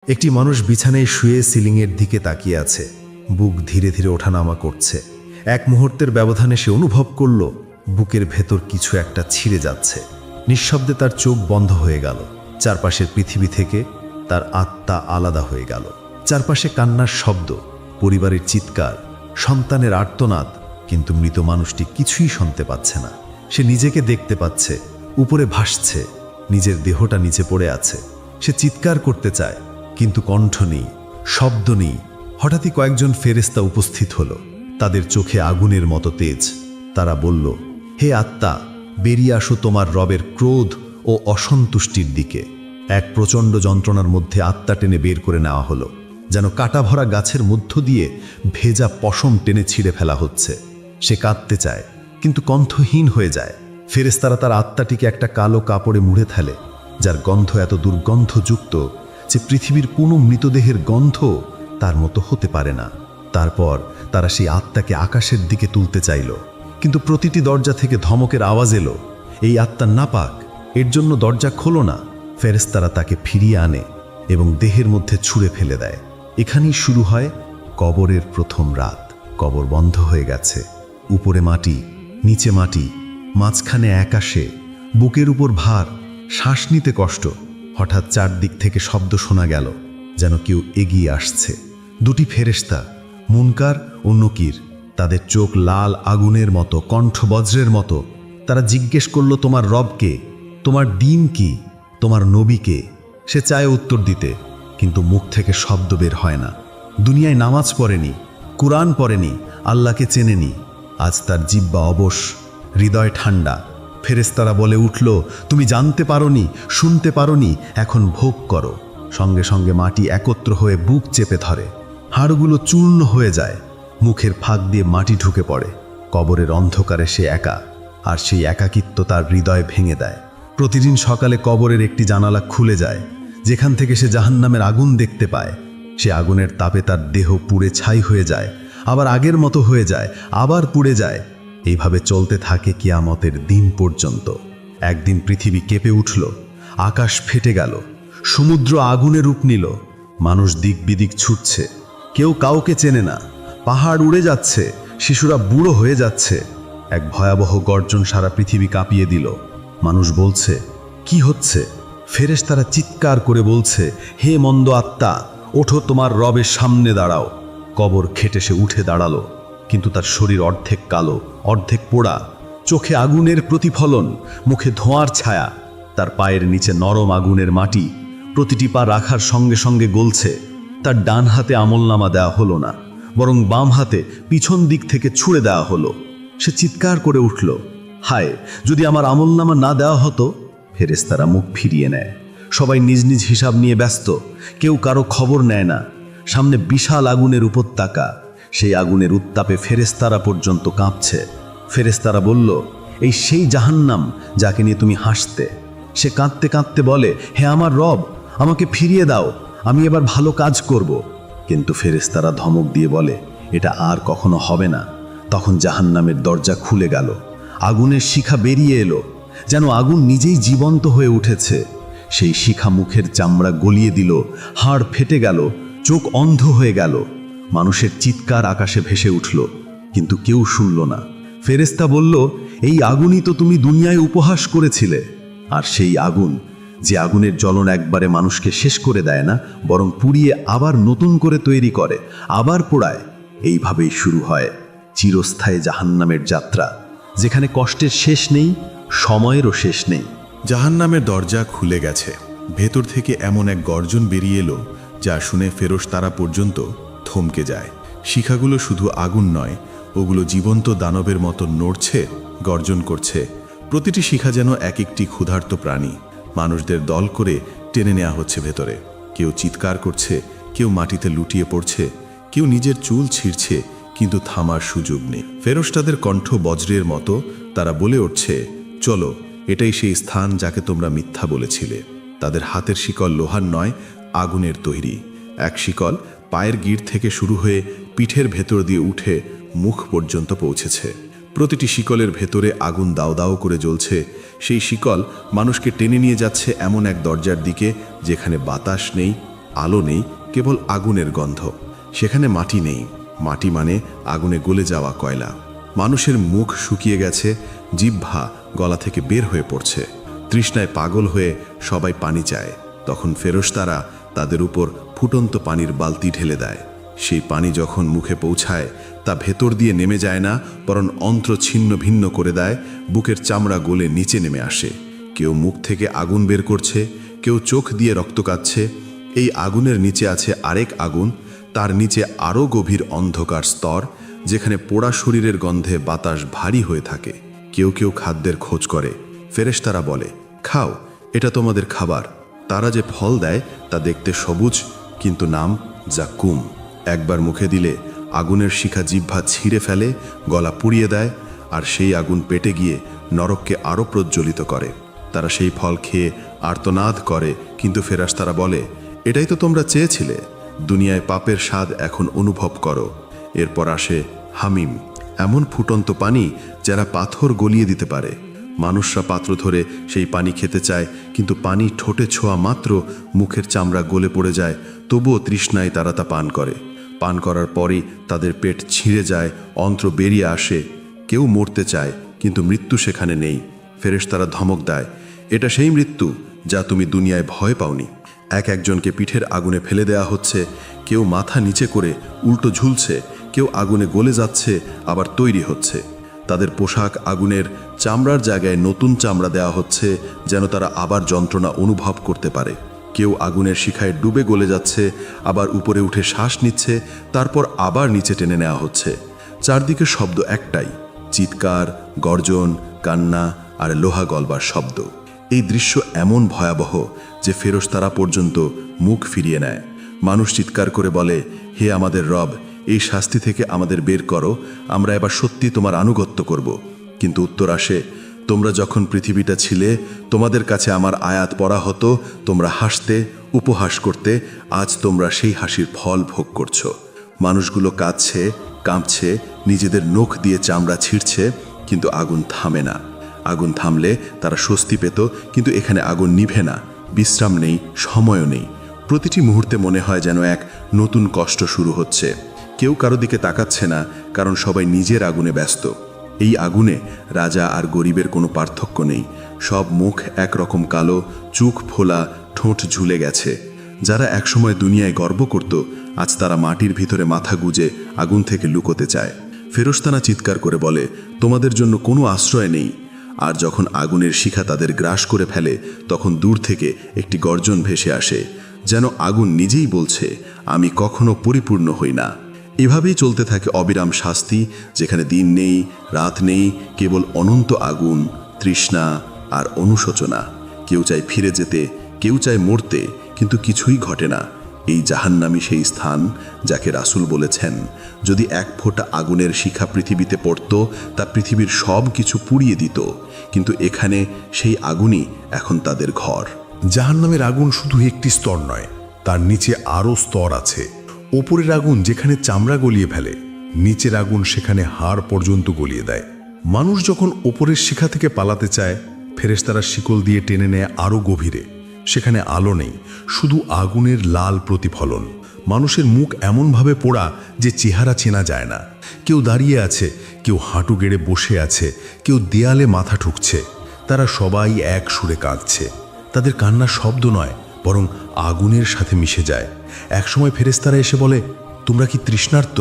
একটি মানুষ বিছানায় শুয়ে সিলিংয়ের দিকে তাকিয়ে আছে। বুক ধীরে ধীরে ওঠানামা করছে। এক মুহূর্তের ব্যবধানে সে অনুভব করল বুকের ভেতর কিছু একটা ছিঁড়ে যাচ্ছে। নিঃশব্দে তার চোখ বন্ধ হয়ে গেল। চারপাশের পৃথিবী থেকে তার আত্মা আলাদা হয়ে গেল। চারপাশে কান্নার শব্দ, পরিবারের চিৎকার, সন্তানের আর্তনাদ, কিন্তু মৃত মানুষটি কিছুই শুনতে পাচ্ছে না। সে নিজেকে দেখতে পাচ্ছে, উপরে ভাসছে, নিজের দেহটা নিচে পড়ে আছে। সে চিৎকার করতে চায়, কিন্তু কণ্ঠ নেই, শব্দ নেই। হঠাৎই কয়েকজন ফেরেশতা উপস্থিত হলো। তাদের চোখে আগুনের মতো তেজ। তারা বলল, হে আত্মা, বেরিয়ে আসো তোমার রবের ক্রোধ ও অসন্তুষ্টির দিকে। এক প্রচণ্ড যন্ত্রণার মধ্যে আত্মা টেনে বের করে নেওয়া হলো, যেন কাটা ভরা গাছের মধ্য দিয়ে ভেজা পশম টেনে ছিঁড়ে ফেলা হচ্ছে। সে কাঁদতে চায়, কিন্তু কণ্ঠহীন হয়ে যায়। ফেরেশতারা তার আত্মাটিকে একটা কালো কাপড়ে মুড়ে ফেলে, যার গন্ধ এত দুর্গন্ধযুক্ত যে পৃথিবীর কোনো মৃতদেহের গন্ধ তার মতো হতে পারে না। তারপর তারা সেই আত্মাকে আকাশের দিকে তুলতে চাইল, কিন্তু প্রতিটি দরজা থেকে ধমকের আওয়াজ এলো, এই আত্মা নাপাক, এর জন্য দরজা খোলো না। ফেরেশতারা তাকে ফিরিয়ে আনে এবং দেহের মধ্যে ছুঁড়ে ফেলে দেয়। এখানেই শুরু হয় কবরের প্রথম রাত। কবর বন্ধ হয়ে গেছে। উপরে মাটি, নিচে মাটি, মাঝখানে একাশে, বুকের উপর ভার, শ্বাস নিতে কষ্ট। হঠাৎ চারদিক থেকে শব্দ শোনা গেল, যেন কেউ এগিয়ে আসছে। দুটি ফেরেশতা, মুনকার ও নকির। তাদের চোখ লাল আগুনের মতো, কণ্ঠ বজ্রের মতো। তারা জিজ্ঞেস করল, তোমার রবকে, তোমার দিন কি, তোমার নবীকে? সে চায় উত্তর দিতে, কিন্তু মুখ থেকে শব্দ বের হয় না। দুনিয়ায় নামাজ পড়েনি, কুরআন পড়েনি, আল্লাহকে চেনেনি। আজ তার জিহ্বা অবশ, হৃদয় ঠান্ডা। ফেরেশতারা বলে উঠল, তুমি জানতে পারোনি, শুনতে পারোনি, এখন ভোগ করো। সঙ্গে সঙ্গে মাটি একত্র হয়ে বুক চেপে ধরে। হাড়গুলো চূর্ণ হয়ে যায়, মুখের ফাঁক দিয়ে মাটি ঢুকে পড়ে। কবরের অন্ধকারে সে একা, আর সেই একাকিত্ব তার হৃদয় ভেঙে দেয়। প্রতিদিন সকালে কবরের একটি জানালা খুলে যায়, যেখান থেকে সে জাহান্নামের আগুন দেখতে পায়। সে আগুনের তাপে তার দেহ পুড়ে ছাই হয়ে যায়, আবার আগের মতো হয়ে যায়, আবার পুড়ে যায়। এইভাবে চলতে থাকে কিয়ামতের দিন পর্যন্ত। একদিন পৃথিবী কেঁপে উঠল, আকাশ ফেটে গেল, সমুদ্র আগুনে রূপ নিল। মানুষ দিক বিদিক ছুটছে, কেউ কাউকে চেনে না। পাহাড় উড়ে যাচ্ছে, শিশুরা বুড়ো হয়ে যাচ্ছে। এক ভয়াবহ গর্জন সারা পৃথিবী কাঁপিয়ে দিল। মানুষ বলছে, কি হচ্ছে? ফেরেশতারা চিৎকার করে বলছে, হে মন্দ আত্মা, ওঠো, তোমার রবের সামনে দাঁড়াও। কবর খেটে সে উঠে দাঁড়ালো, কিন্তু তার শরীর অর্ধেক কালো, অর্ধেক পোড়া। চোখে আগুনের প্রতিফলন, মুখে ধোঁয়ার ছায়া। তার পায়ের নিচে নরম আগুনের মাটি, প্রতিটি পা রাখার সঙ্গে সঙ্গে গলছে। তার ডান হাতে আমলনামা দেওয়া হলো না, বরং বাম হাতে পিছন দিক থেকে ছুঁড়ে দেওয়া হলো। সে চিৎকার করে উঠল, হায়, যদি আমার আমলনামা না দেওয়া হতো। ফেরেশতারা মুখ ফিরিয়ে নেয়। সবাই নিজ নিজ হিসাব নিয়ে ব্যস্ত, কেউ কারো খবর নেয় না। সামনে বিশাল আগুনের উপত্যকা, সেই আগুনের উত্তাপে ফেরেশতারা পর্যন্ত কাঁপছে। ফেরেশতারা বলল, এই সেই জাহান্নাম যাকে নিয়ে তুমি হাসতে। সে কাঁদতে কাঁদতে বলে, হে আমার রব, আমাকে ফিরিয়ে দাও, আমি এবার ভালো কাজ করব। কিন্তু ফেরেশতারা ধমক দিয়ে বলে, এটা আর কখনো হবে না। তখন জাহান্নামের দরজা খুলে গেল, আগুনের শিখা বেরিয়ে এলো, যেন আগুন নিজেই জীবন্ত হয়ে উঠেছে। সেই শিখা মুখের চামড়া গলিয়ে দিল, হাড় ফেটে গেল, চোখ অন্ধ হয়ে গেল। মানুষের চিৎকার আকাশে ভেসে উঠল, কিন্তু কেউ শুনল না। ফেরেশতা বলল, এই আগুনই তো তুমি দুনিয়ায় উপহাস করেছিলে। আর সেই আগুন, যে আগুনের জ্বলন একবারে মানুষকে শেষ করে দেয় না, বরং পুড়িয়ে আবার নতুন করে তৈরি করে, আবার পোড়ায়। এইভাবেই শুরু হয় চিরস্থায়ী জাহান্নামের যাত্রা, যেখানে কষ্টের শেষ নেই, সময়েরও শেষ নেই। জাহান্নামের দরজা খুলে গেছে। ভেতর থেকে এমন এক গর্জন বেরিয়ে এলো, যা শুনে ফেরেশতারা পর্যন্ত থমকে যায়। শিখাগুলো শুধু আগুন নয়, ওগুলো জীবন্ত দানবের মতো নড়ছে, গর্জন করছে। প্রতিটি শিখা যেন এক একটি ক্ষুধার্ত প্রাণী। মানুষদের দল করে টেনে নেওয়া হচ্ছে ভেতরে। কেউ চিৎকার করছে, কেউ মাটিতে লুটিয়ে পড়ছে, কেউ নিজের চুল ছিঁড়ছে, কিন্তু থামার সুযোগ নেই। ফেরেশতাদের কণ্ঠ বজ্রের মতো। তারা বলে উঠছে, চলো, এটাই সেই স্থান যাকে তোমরা মিথ্যা বলেছিলে। তাদের হাতের শিকল লোহার নয়, আগুনের তৈরি। এক শিকল পায়ের গিঁট থেকে শুরু হয়ে পিঠের ভেতর দিয়ে উঠে মুখ পর্যন্ত পৌঁছেছে। প্রতিটি শিকলের ভেতরে আগুন দাও দাও করে জ্বলছে। সেই শিকল মানুষকে টেনে নিয়ে যাচ্ছে এমন এক দরজার দিকে, যেখানে বাতাস নেই, আলো নেই, কেবল আগুনের গন্ধ। সেখানে মাটি নেই, মাটি মানে আগুনে গলে যাওয়া কয়লা। মানুষের মুখ শুকিয়ে গেছে, জিহ্বা গলা থেকে বের হয়ে পড়ছে। তৃষ্ণায় পাগল হয়ে সবাই পানি চায়। তখন ফেরেশতারা তাদের উপর ফুটন্ত পানির বালতি ঢেলে দেয়। সেই পানি যখন মুখে পৌঁছায় তা ভেতর দিয়ে নেমে যায় না, বরং অন্ত্র ছিন্ন ভিন্ন করে দেয়। বুকের চামড়া গলে নিচে নেমে আসে। কেউ মুখ থেকে আগুন বের করছে, কেউ চোখ দিয়ে রক্ত কাচ্ছে। এই আগুনের নিচে আছে আরেক আগুন, তার নিচে আরও গভীর অন্ধকার স্তর, যেখানে পোড়া শরীরের গন্ধে বাতাস ভারী হয়ে থাকে। কেউ কেউ খাদ্যের খোঁজ করে। ফেরেশতারা বলে, খাও, এটা তোমাদের খাবার। তারা যে ফল দেয় তা দেখতে সবুজ, কিন্তু নাম জাকুম। একবার মুখে দিলে আগুনের শিখা জিহ্বা ছিঁড়ে ফেলে, গলা পুড়িয়ে দেয়, আর সেই আগুন পেটে গিয়ে নরককে আরও প্রজ্বলিত করে। তারা সেই ফল খেয়ে আর্তনাদ করে, কিন্তু ফেরেশতারা বলে, এটাই তো তোমরা চেয়েছিলে। দুনিয়ায় পাপের স্বাদ এখন অনুভব করো। এরপর আসে হামিম, এমন ফুটন্ত পানি যারা পাথর গলিয়ে দিতে পারে। মানুষরা পাত্র ধরে সেই পানি খেতে চায়, কিন্তু পানি ঠোঁটে ছোঁয়া মাত্র মুখের চামড়া গলে পড়ে যায়। তবুও তৃষ্ণায় তারা তা পান করে। পান করার পরই তাদের পেট ছিঁড়ে যায়, অন্ত্র বেরিয়ে আসে। কেউ মরতে চায়, কিন্তু মৃত্যু সেখানে নেই। ফেরেশতারা ধমক দেয়, এটা সেই মৃত্যু যা তুমি দুনিয়ায় ভয় পাওনি। একজনকে পিঠের আগুনে ফেলে দেয়া হচ্ছে, কেউ মাথা নিচে করে উল্টো ঝুলছে, কেউ আগুনে গলে যাচ্ছে, আবার তৈরি হচ্ছে। তাদের পোশাক আগুনের, চামড়ার জায়গায় নতুন চামড়া দেওয়া হচ্ছে, যেন তারা আবার যন্ত্রণা অনুভব করতে পারে। কেউ আগুনের শিখায় ডুবে গলে যাচ্ছে, আবার উপরে উঠে শ্বাস নিচ্ছে, তারপর আবার নিচে টেনে নেওয়া হচ্ছে। চারদিকে শব্দ একটাই, চিৎকার, গর্জন, কান্না আর লোহা গলবার শব্দ। এই দৃশ্য এমন ভয়াবহ যে ফেরেশতারা পর্যন্ত মুখ ফিরিয়ে নেয়। মানুষ চিৎকার করে বলে, হে আমাদের রব, এই শাস্তি থেকে আমাদের বের করো, আমরা এবার সত্যি তোমার আনুগত্য করব। কিন্তু উত্তর আসে, তোমরা যখন পৃথিবীটা ছিলে, তোমাদের কাছে আমার আয়াত পড়া হতো, তোমরা হাসতে, উপহাস করতে। আজ তোমরা সেই হাসির ফল ভোগ করছো। মানুষগুলো কাঁদছে, কাঁপছে, নিজেদের নখ দিয়ে চামড়া ছিঁড়ছে, কিন্তু আগুন থামে না। আগুন থামলে তারা স্বস্তি পেত, কিন্তু এখানে আগুন নিভে না। বিশ্রাম নেই, সময়ও নেই। প্রতিটি মুহূর্তে মনে হয় যেন এক নতুন কষ্ট শুরু হচ্ছে। কেউ কারো দিকে তাকাচ্ছে না, কারণ সবাই নিজের আগুনে ব্যস্ত। এই আগুনে রাজা আর গরিবের কোনো পার্থক্য নেই। সব মুখ একরকম কালো, চোখ ফোলা, ঠোঁট ঝুলে গেছে। যারা একসময় দুনিয়ায় গর্ব করত, আজ তারা মাটির ভিতরে মাথা গুজে আগুন থেকে লুকোতে চায়। ফেরেশতারা চিৎকার করে বলে, তোমাদের জন্য কোনো আশ্রয় নেই। আর যখন আগুনের শিখা তাদের গ্রাস করে ফেলে, তখন দূর থেকে একটি গর্জন ভেসে আসে, যেন আগুন নিজেই বলছে, আমি কখনো পরিপূর্ণ হই না। এভাবেই চলতে থাকে অবিরাম শাস্তি, যেখানে দিন নেই, রাত নেই, কেবল অনন্ত আগুন, তৃষ্ণা আর অনুশোচনা। কেউ চায় ফিরে যেতে, কেউ চায় মরতে, কিন্তু কিছুই ঘটে না। এই জাহান্নামী সেই স্থান যাকে রাসূল বলেছেন, যদি এক ফোঁটা আগুনের শিখা পৃথিবীতে পড়ত, তা পৃথিবীর সব কিছু পুড়িয়ে দিত। কিন্তু এখানে সেই আগুনই এখন তাদের ঘর। জাহান্নামের আগুন শুধু একটি স্তর নয়, তার নিচে আরও স্তর আছে। ওপরের আগুন যেখানে চামড়া গলিয়ে ফেলে, নিচের আগুন সেখানে হাড় পর্যন্ত গলিয়ে দেয়। মানুষ যখন ওপরের শিখা থেকে পালাতে চায়, ফেরেশতারা শিকল দিয়ে টেনে নেয় আরও গভীরে। সেখানে আলো নেই, শুধু আগুনের লাল প্রতিফলন। মানুষের মুখ এমনভাবে পোড়া যে চেহারা চেনা যায় না। কেউ দাঁড়িয়ে আছে, কেউ হাঁটু গেড়ে বসে আছে, কেউ দেয়ালে মাথা ঠুকছে। তারা সবাই এক সুরে কাঁদছে। তাদের কান্না শব্দ নয়, বরং আগুনের সাথে মিশে যায়। একসময় ফেরেশতারা এসে বলে, তোমরা কি তৃষ্ণার্ত?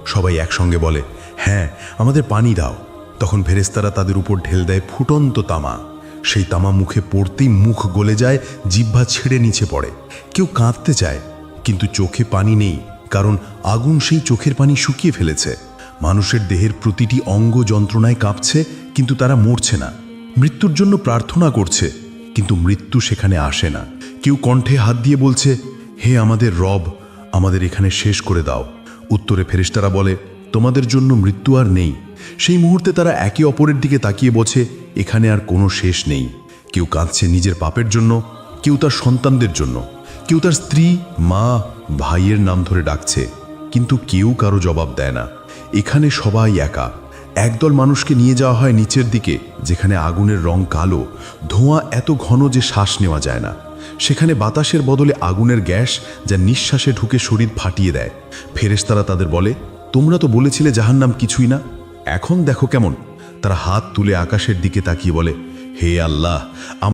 সবাই একসঙ্গে বলে, হ্যাঁ, আমাদের পানি দাও। তখন ফেরেশতারা তাদের উপর ঢেল দেয় ফুটন্ত তামা। সেই তামা মুখে পড়তেই মুখ গলে যায়, জিহ্বা ছিঁড়ে নিচে পড়ে। কেউ কাঁদতে চায়, কিন্তু চোখে পানি নেই, কারণ আগুন সেই চোখের পানি শুকিয়ে ফেলেছে। মানুষের দেহের প্রতিটি অঙ্গ যন্ত্রণায় কাঁপছে, কিন্তু তারা মরছে না। মৃত্যুর জন্য প্রার্থনা করছে, কিন্তু মৃত্যু সেখানে আসে না। কেউ কণ্ঠে হাত দিয়ে বলছে, হে আমাদের রব, আমাদের এখানে শেষ করে দাও। উত্তরে ফেরেশতারা বলে, তোমাদের জন্য মৃত্যু আর নেই। সেই মুহূর্তে তারা একে অপরের দিকে তাকিয়ে বলছে, এখানে আর কোনো শেষ নেই। কেউ কাঁদছে নিজের পাপের জন্য, কেউ তার সন্তানদের জন্য, কেউ তার স্ত্রী, মা, ভাইয়ের নাম ধরে ডাকছে, কিন্তু কেউ কারো জবাব দেয় না। এখানে সবাই একা। একদল মানুষকে নিয়ে যাওয়া হয় নিচের দিকে, যেখানে আগুনের রং কালো, ধোঁয়া এত ঘন যে শ্বাস নেওয়া যায় না। সেখানে বাতাসের বদলে আগুনের গ্যাস, যা নিঃশ্বাসে ঢুকে শরীর ফাটিয়ে দেয়। ফেরেশতারা তাদের বলে, তোমরা তো বলেছিলে জাহান্নাম কিছুই না, এখন দেখো কেমন। তারা হাত তুলে আকাশের দিকে তাকিয়ে বলে, হে আল্লাহ,